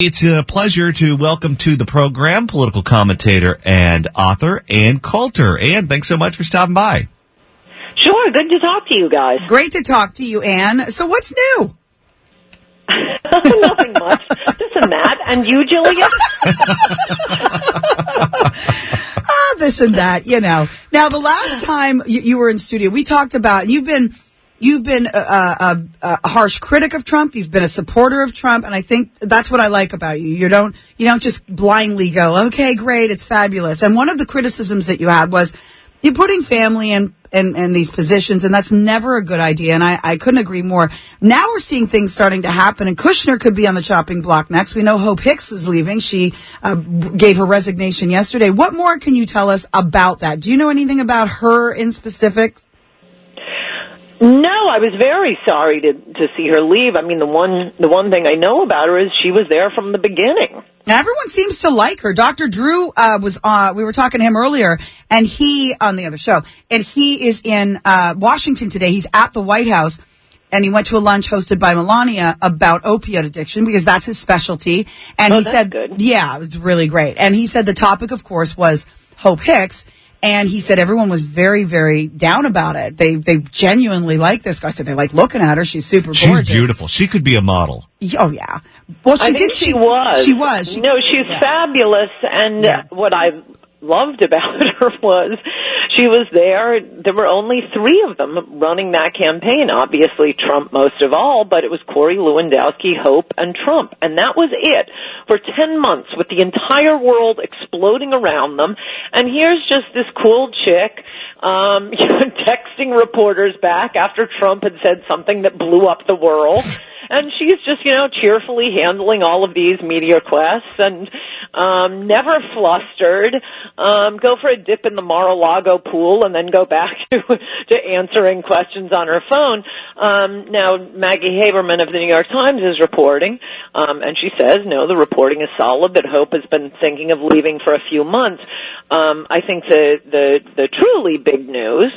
It's a pleasure to welcome to the program political commentator and author Ann Coulter. Ann, thanks so much for stopping by. Sure, good to talk to you guys. Great to talk to you, Ann. So what's new? Nothing much. This and that. And you, Jillian? This and that, you know. Now, the last time you were in studio, we talked about, you've been a harsh critic of Trump. You've been a supporter of Trump, and I think that's what I like about you. You don't just blindly go, okay, great, it's fabulous. And one of the criticisms that you had was you're putting family in these positions, and that's never a good idea. And I couldn't agree more. Now we're seeing things starting to happen, and Kushner could be on the chopping block next. We know Hope Hicks is leaving. She gave her resignation yesterday. What more can you tell us about that? Do you know anything about her in specifics? No, I was very sorry to see her leave. I mean, the one thing I know about her is she was there from the beginning. Now, everyone seems to like her. Dr. Drew was on. We were talking to him earlier, and he on the other show, and he is in Washington today. He's at the White House, and he went to a lunch hosted by Melania about opiate addiction because that's his specialty. And he said, good. "Yeah, it's really great." And he said the topic, of course, was Hope Hicks. And he said everyone was very, very down about it. They genuinely like this guy. I said they like looking at her. She's super gorgeous. She's beautiful. She could be a model. Oh, yeah. Well, I think she was. She was. No, she's fabulous. And what I loved about her was she was there. There were only 3 of them running that campaign. Obviously, Trump most of all, but it was Corey Lewandowski, Hope, and Trump. And that was it for 10 months with the entire world exploding around them. And here's just this cool chick texting reporters back after Trump had said something that blew up the world. And she's just, cheerfully handling all of these media requests and never flustered. Go for a dip in the Mar-a-Lago pool and then go back to answering questions on her phone. Now, Maggie Haberman of the New York Times is reporting, and she says, no, the reporting is solid, that Hope has been thinking of leaving for a few months. I think the truly big news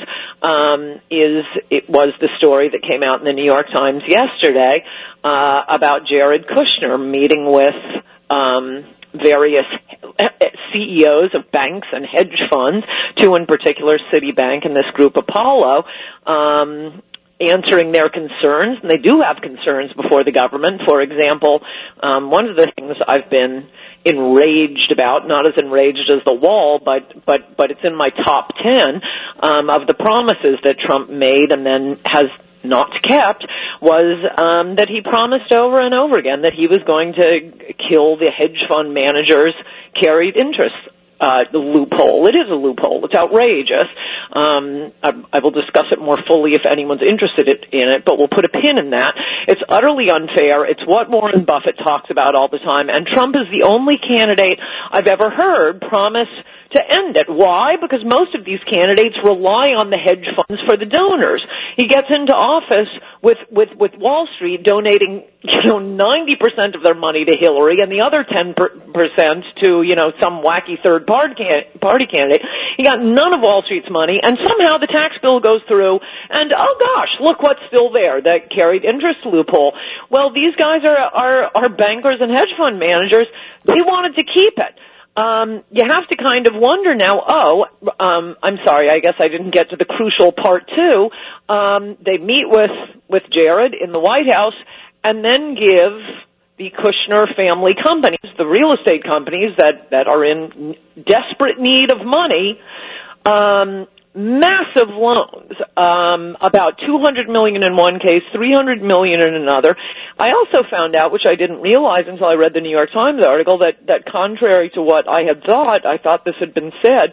it was the story that came out in the New York Times yesterday about Jared Kushner meeting with various CEOs of banks and hedge funds, 2 in particular, Citibank and this group Apollo, answering their concerns, and they do have concerns before the government. For example, one of the things I've been enraged about, not as enraged as the wall, but it's in my top 10 of the promises that Trump made and then has not kept, was that he promised over and over again that he was going to kill the hedge fund managers' carried interest the loophole. It is a loophole. It's outrageous. I will discuss it more fully if anyone's interested in it, but we'll put a pin in that. It's utterly unfair. It's what Warren Buffett talks about all the time, and Trump is the only candidate I've ever heard promise to end it. Why? Because most of these candidates rely on the hedge funds for the donors. He gets into office with Wall Street donating, 90% of their money to Hillary and the other 10% to, some wacky third party candidate. He got none of Wall Street's money, and somehow the tax bill goes through, and oh gosh, look what's still there, that carried interest loophole. Well, these guys are bankers and hedge fund managers. He wanted to keep it. You have to kind of wonder now, I'm sorry, I guess I didn't get to the crucial part too. They meet with Jared in the White House and then give the Kushner family companies, the real estate companies that are in desperate need of money, massive loans, about $200 million in one case, $300 million in another. I also found out, which I didn't realize until I read the New York Times article, that contrary to what I had thought, I thought this had been said,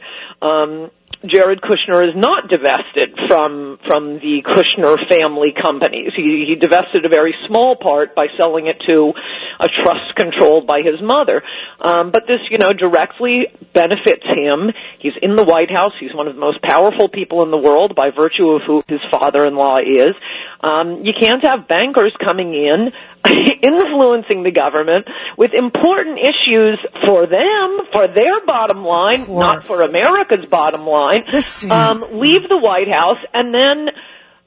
Jared Kushner is not divested from the Kushner family companies. He divested a very small part by selling it to a trust controlled by his mother. But this, directly benefits him. He's in the White House. He's one of the most powerful people in the world by virtue of who his father-in-law is. You can't have bankers coming in, influencing the government with important issues for them, for their bottom line, not for America's bottom line. Leave the White House and then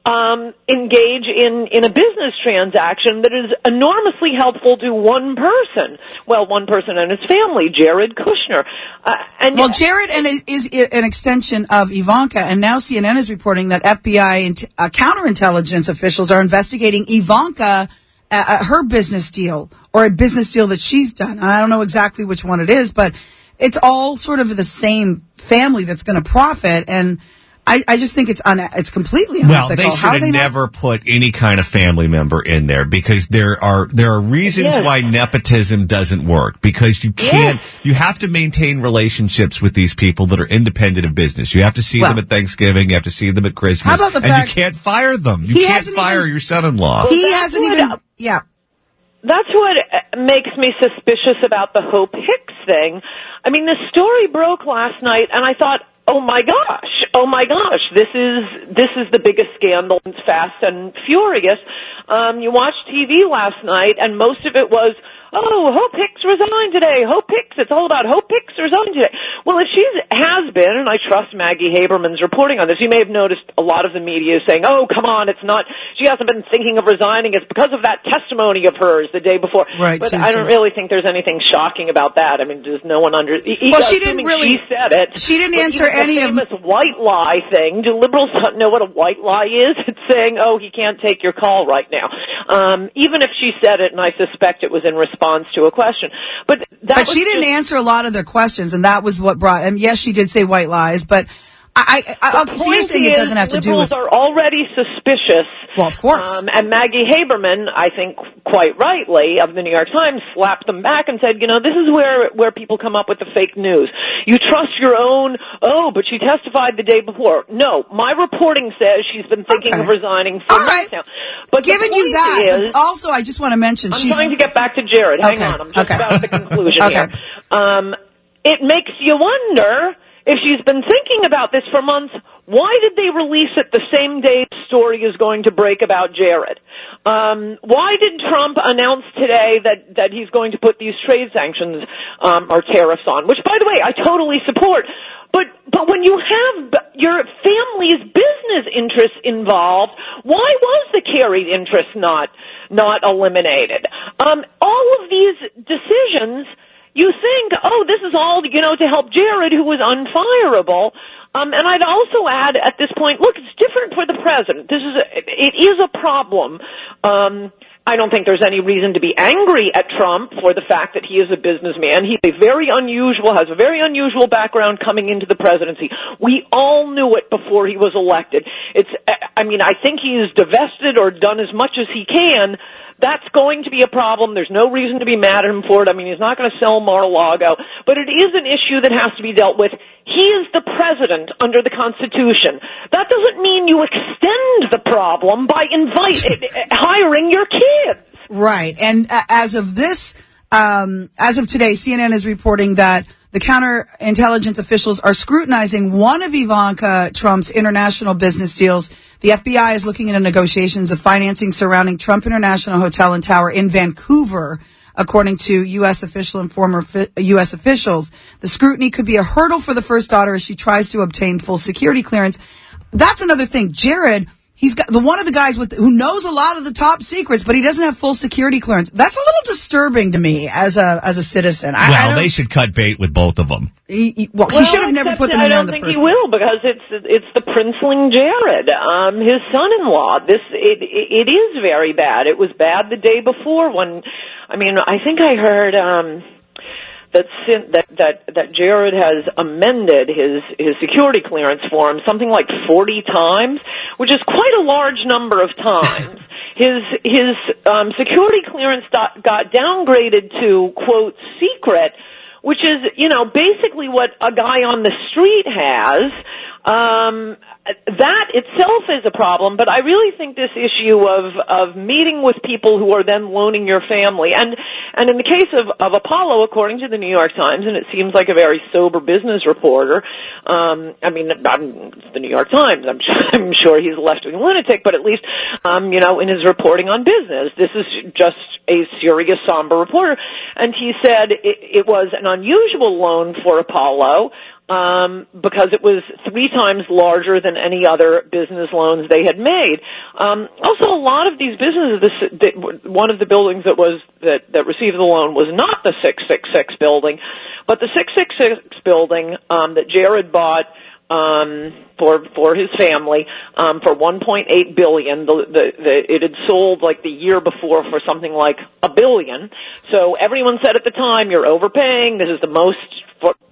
engage in a business transaction that is enormously helpful to one person. Well, one person and his family, Jared Kushner. Jared is an extension of Ivanka, and now CNN is reporting that FBI and counterintelligence officials are investigating Ivanka, her business deal, or a business deal that she's done. I don't know exactly which one it is, but it's all sort of the same family that's going to profit, and I just think it's completely unethical. Well, they should have never put any kind of family member in there, because there are reasons why nepotism doesn't work, because you have to maintain relationships with these people that are independent of business. You have to see them at Thanksgiving, you have to see them at Christmas, how about the fact you can't fire them. You can't fire your son-in-law. Well, he hasn't even, That's what makes me suspicious about the Hope Hicks thing. I mean, the story broke last night, and I thought, oh my gosh, this is the biggest scandal. It's Fast and Furious. You watched TV last night, and most of it was, oh, Hope Hicks resigned today. Hope Hicks. It's all about Hope Hicks resigned today. Well, if she has been, and I trust Maggie Haberman's reporting on this, you may have noticed a lot of the media saying, oh, come on, it's not, she hasn't been thinking of resigning. It's because of that testimony of hers the day before. Right, but I don't really think there's anything shocking about that. I mean, does no one she didn't really, she said it. She didn't answer any of the famous white lie thing. Do liberals not know what a white lie is? It's saying, oh, he can't take your call right now. Even if she said it, and I suspect it was in response to a question. But she didn't answer a lot of their questions, and that was what brought, and yes, she did say white lies, but so you're saying it doesn't have to do with... Liberals are already suspicious. Well, of course. And Maggie Haberman, I think quite rightly, of the New York Times, slapped them back and said, this is where people come up with the fake news. You trust your own, but she testified the day before. No, my reporting says she's been thinking of resigning for months now. But given you that, also I just want to mention... I'm trying to get back to Jared. Hang on, I'm just about the conclusion here. It makes you wonder... If she's been thinking about this for months, why did they release it the same day the story is going to break about Jared? Why did Trump announce today that he's going to put these trade sanctions or tariffs on? Which, by the way, I totally support. But when you have your family's business interests involved, why was the carried interest not eliminated? All of these decisions. You think, this is all, to help Jared, who was unfireable. And I'd also add at this point, look, it's different for the president. It is a problem. I don't think there's any reason to be angry at Trump for the fact that he is a businessman. He's has a very unusual background coming into the presidency. We all knew it before he was elected. I think he's divested or done as much as he can. That's going to be a problem. There's no reason to be mad at him for it. He's not going to sell Mar-a-Lago. But it is an issue that has to be dealt with. He is the president under the Constitution. That doesn't mean you extend the problem by hiring your kids. Right. And as of today, CNN is reporting that the counterintelligence officials are scrutinizing one of Ivanka Trump's international business deals. The FBI is looking into negotiations of financing surrounding Trump International Hotel and Tower in Vancouver, according to U.S. official and former U.S. officials. The scrutiny could be a hurdle for the first daughter as she tries to obtain full security clearance. That's another thing. Jared, he's got one of the guys who knows a lot of the top secrets, but he doesn't have full security clearance. That's a little disturbing to me as a citizen. They should cut bait with both of them. He should have never put them in there in the first place. I don't think he will, because it's the princeling Jared, his son-in-law. It is very bad. It was bad the day before when, I think I heard that Jared has amended his security clearance form something like 40 times, which is quite a large number of times. His security clearance got downgraded to, quote, secret, which is, basically what a guy on the street has. That itself is a problem, but I really think this issue of meeting with people who are then loaning your family, and in the case of Apollo, according to the New York Times, and it seems like a very sober business reporter, it's the New York Times, I'm sure he's a left-wing lunatic, but at least, in his reporting on business, this is just a serious, somber reporter, and he said it was an unusual loan for Apollo. because it was 3 times larger than any other business loans they had made. Also, a lot of these businesses, one of the buildings that received the loan was not the 666 building, but the 666 building that Jared bought for his family for $1.8 billion. It had sold like the year before for something like $1 billion. So everyone said at the time, "You're overpaying. This is the most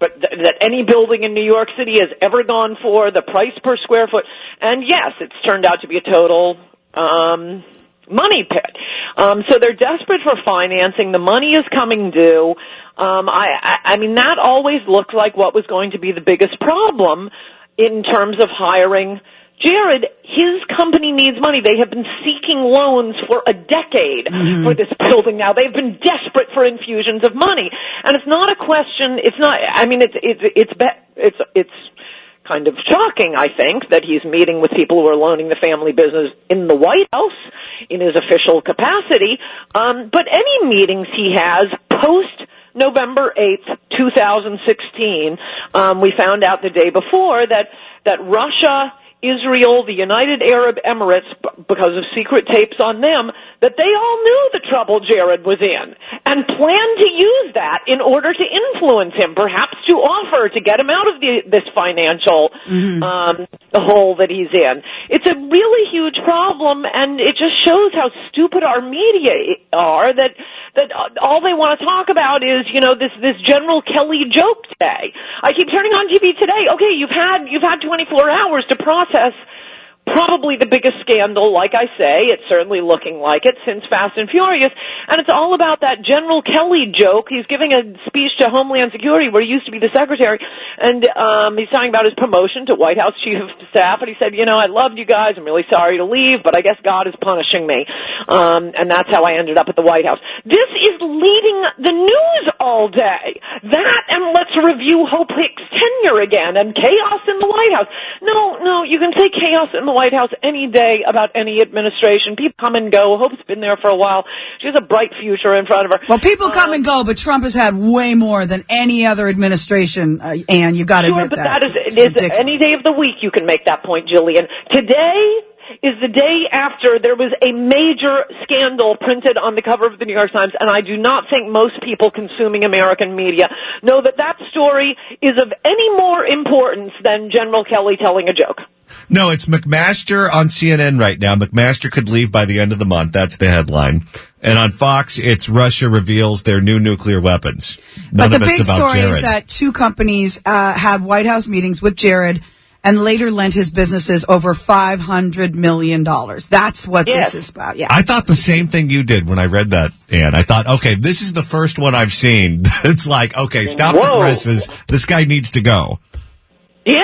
that any building in New York City has ever gone for. The price per square foot." And yes, it's turned out to be a total money pit. So they're desperate for financing. The money is coming due. I mean, that always looked like what was going to be the biggest problem in terms of hiring Jared. His company needs money. They have been seeking loans for a decade for this building now. They've been desperate for infusions of money. And it's not a question, it's not, I mean, it's kind of shocking, I think, that he's meeting with people who are loaning the family business in the White House in his official capacity. But any meetings he has post November 8th, 2016, we found out the day before that Russia, Israel, the United Arab Emirates, because of secret tapes on them, that they all knew the trouble Jared was in and planned to use that in order to influence him, perhaps to offer to get him out of this financial hole that he's in. It's a really huge problem, and it just shows how stupid our media are, that all they want to talk about is, this General Kelly joke today. I keep turning on TV today. Okay, you've had 24 hours to process probably the biggest scandal, like I say. It's certainly looking like it since Fast and Furious. And it's all about that General Kelly joke. He's giving a speech to Homeland Security where he used to be the secretary. And he's talking about his promotion to White House Chief of Staff. And he said, I loved you guys. I'm really sorry to leave, but I guess God is punishing me. And that's how I ended up at the White House. This is leading the news all day. That, and let's review Hope Hicks' tenure again, and chaos in the White House. No, you can say chaos in the White House any day about any administration. People come and go. Hope's been there for a while. She has a bright future in front of her. Well, people come and go, but Trump has had way more than any other administration, Ann. You've got to admit that. Sure, but that is any day of the week you can make that point, Jillian. Today is the day after there was a major scandal printed on the cover of the New York Times, and I do not think most people consuming American media know that story is of any more importance than General Kelly telling a joke. No, it's McMaster on CNN right now. McMaster could leave by the end of the month. That's the headline. And on Fox, it's Russia reveals their new nuclear weapons. But the big story is that 2 companies had White House meetings with Jared and later lent his businesses over $500 million. That's what this is about. Yeah. I thought the same thing you did when I read that, Ann. I thought, okay, this is the first one I've seen. It's like, okay, stop the presses. This guy needs to go. Yeah,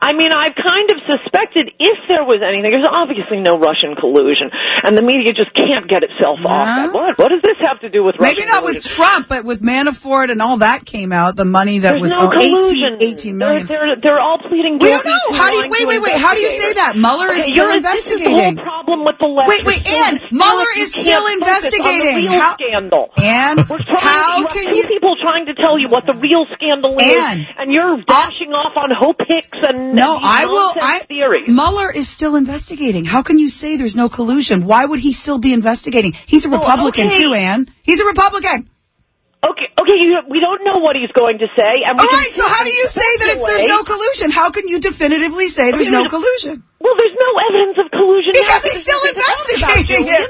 I mean, I've kind of suspected if there was anything. There's obviously no Russian collusion, and the media just can't get itself off that. What does this have to do with Russian Maybe not collusion? with Trump, but with Manafort and all that came out, the money that There's was no collusion. 18 million. They're all pleading guilty. We don't know. How do you, wait. How do you say that? Mueller is still investigating. This is the whole problem with the left. Wait, Ann. Mueller is still investigating. Scandal. Ann, how can you? People trying to tell you what the real scandal is, and you're dashing off on Hope Hicks and no, I will. Theories. Mueller is still investigating. How can you say there's no collusion? Why would he still be investigating? He's a Republican too, Ann. He's a Republican. Okay. We don't know what he's going to say. And all right. So how do you say that there's no collusion? How can you definitively say there's no collusion? Well, there's no evidence of collusion because he's still investigating it.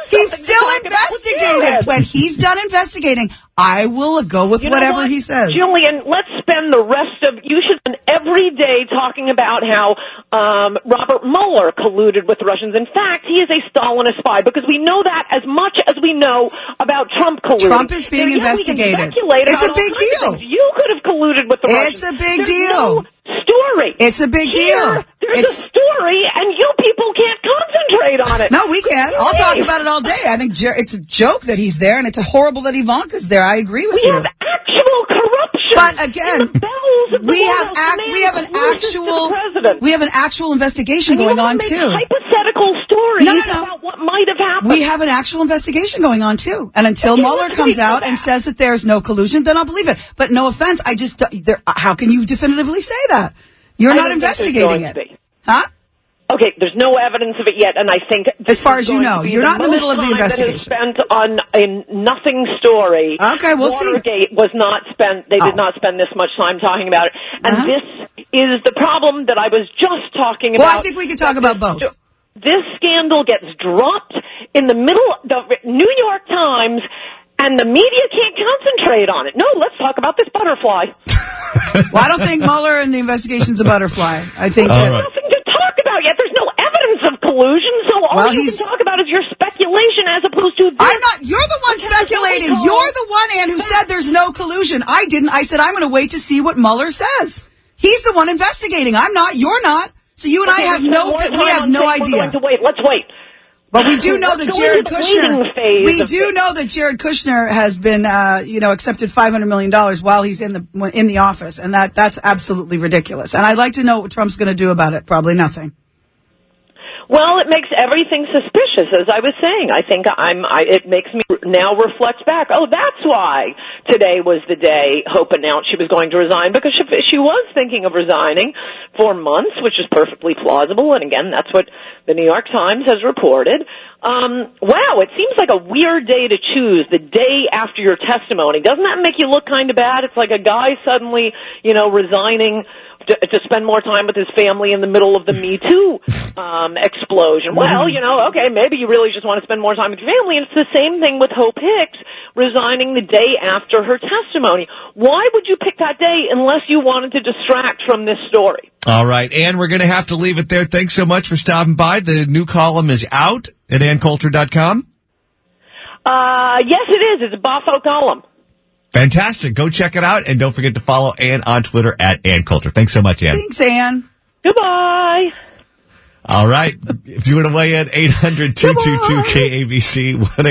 He's still investigating. When he's done investigating, I will go with whatever he says. Julian, let's spend the rest of, you should spend every day talking about how Robert Mueller colluded with the Russians. In fact, he is a Stalinist spy because we know that as much as we know about Trump colluding. Trump is being investigated. It's a big deal. You could have colluded with the Russians. It's a big deal. Story. It's a big deal. There's a story, and you people can't concentrate on it. No, we can't. I'll talk about it all day. I think it's a joke that he's there, and it's horrible that Ivanka's there. I agree with you. We have actual corruption. But again, we have an actual investigation going on too. Hypothetical stories about what might have happened. We have an actual investigation going on, too. And until Mueller comes out and says that there's no collusion, then I'll believe it. But no offense, how can you definitively say that? You're not investigating it. Huh? Okay, there's no evidence of it yet, and I think as far as you know, you're not in the middle of the investigation. Spent on a nothing story. Okay, we'll see. Watergate was not spent. They did not spend this much time talking about it, and this is the problem that I was just talking about. Well, I think we could talk about both. This scandal gets dropped in the middle of the New York Times, and the media can't concentrate on it. No, let's talk about this butterfly. Well, I don't think Mueller and the investigation's a butterfly. I think there's nothing to talk about yet. There's no evidence of collusion, so all you can talk about is your speculation as opposed to this. I'm not. You're the one speculating. You're the one, Ann, who said there's no collusion. I didn't. I said I'm going to wait to see what Mueller says. He's the one investigating. I'm not. You're not. So you and I have no idea. We're going to wait. Let's wait. But we do know that Jared Kushner. We do know that Jared Kushner has been, accepted $500 million while he's in the office, and that's absolutely ridiculous. And I'd like to know what Trump's going to do about it. Probably nothing. Well, it makes everything suspicious, as I was saying. I think it makes me now reflect back. Oh, that's why today was the day Hope announced she was going to resign, because she was thinking of resigning for months, which is perfectly plausible. And again, that's what the New York Times has reported. Wow, it seems like a weird day to choose, the day after your testimony. Doesn't that make you look kind of bad? It's like a guy suddenly, resigning to spend more time with his family in the middle of the Me Too explosion. Well, okay, maybe you really just want to spend more time with your family. And it's the same thing with Hope Hicks resigning the day after her testimony. Why would you pick that day unless you wanted to distract from this story? All right, Ann, we're going to have to leave it there. Thanks so much for stopping by. The new column is out at AnnCoulter.com. Yes, it is. It's a Boffo column. Fantastic. Go check it out. And don't forget to follow Ann on Twitter at Ann Coulter. Thanks so much, Ann. Thanks, Ann. Goodbye. All right. If you want to weigh in, 800-222-KABC.